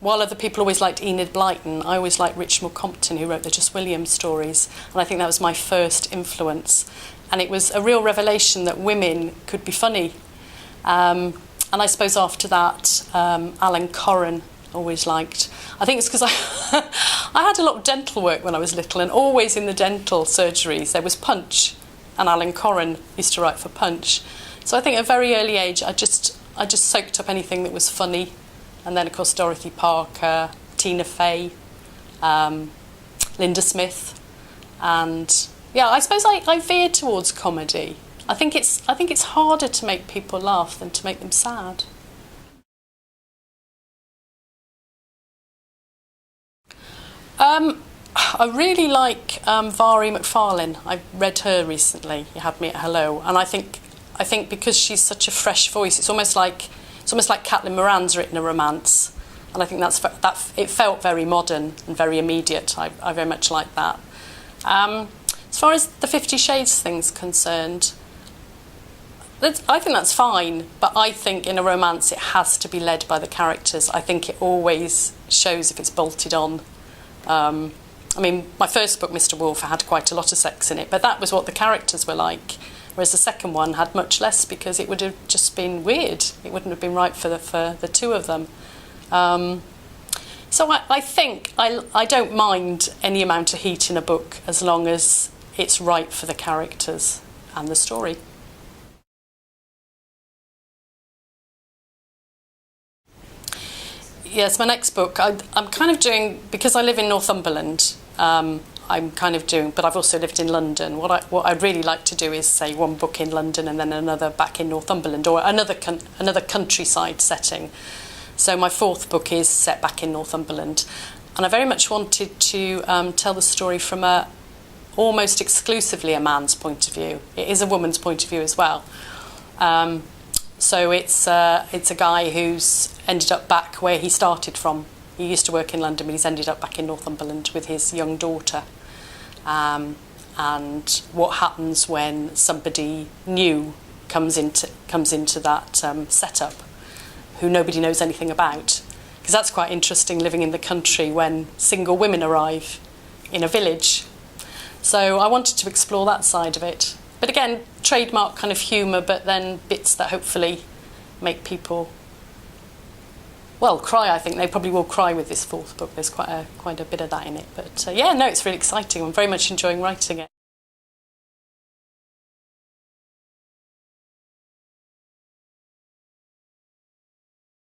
while other people always liked Enid Blyton, I always liked Richard Compton, who wrote the Just Williams stories, and I think that was my first influence. And it was a real revelation that women could be funny. And I suppose after that, Alan Corran always liked. I think it's because I had a lot of dental work when I was little, and always in the dental surgeries there was Punch, and Alan Corran used to write for Punch. So I think at a very early age I just soaked up anything that was funny. And then, of course, Dorothy Parker, Tina Fey, Linda Smith, and yeah, I suppose I veered towards comedy. I think it's harder to make people laugh than to make them sad. I really like Vari McFarlane. I read her recently. You had me at Hello, and I think because she's such a fresh voice, it's almost like Caitlin Moran's written a romance, and I think that it felt very modern and very immediate. I very much like that. As far as the 50 Shades thing's concerned, I think that's fine, but I think in a romance it has to be led by the characters. I think it always shows if it's bolted on. I mean, my first book, Mr. Wolf, had quite a lot of sex in it, but that was what the characters were like. Whereas the second one had much less because it would have just been weird. It wouldn't have been right for the two of them. So I think I don't mind any amount of heat in a book as long as it's right for the characters and the story. Yes, my next book, I'm kind of doing, because I live in Northumberland, I'm kind of doing, but I've also lived in London. What I'd really like to do is, say, one book in London and then another back in Northumberland, or another countryside setting. So my fourth book is set back in Northumberland. And I very much wanted to tell the story from almost exclusively a man's point of view. It is a woman's point of view as well. So it's a guy who's ended up back where he started from. He used to work in London, but he's ended up back in Northumberland with his young daughter. And what happens when somebody new comes into that setup, who nobody knows anything about. Because that's quite interesting, living in the country when single women arrive in a village. So I wanted to explore that side of it. But again, trademark kind of humour, but then bits that hopefully make people, well, cry. I think they probably will cry with this fourth book. There's quite a bit of that in it. But yeah, no, it's really exciting. I'm very much enjoying writing it.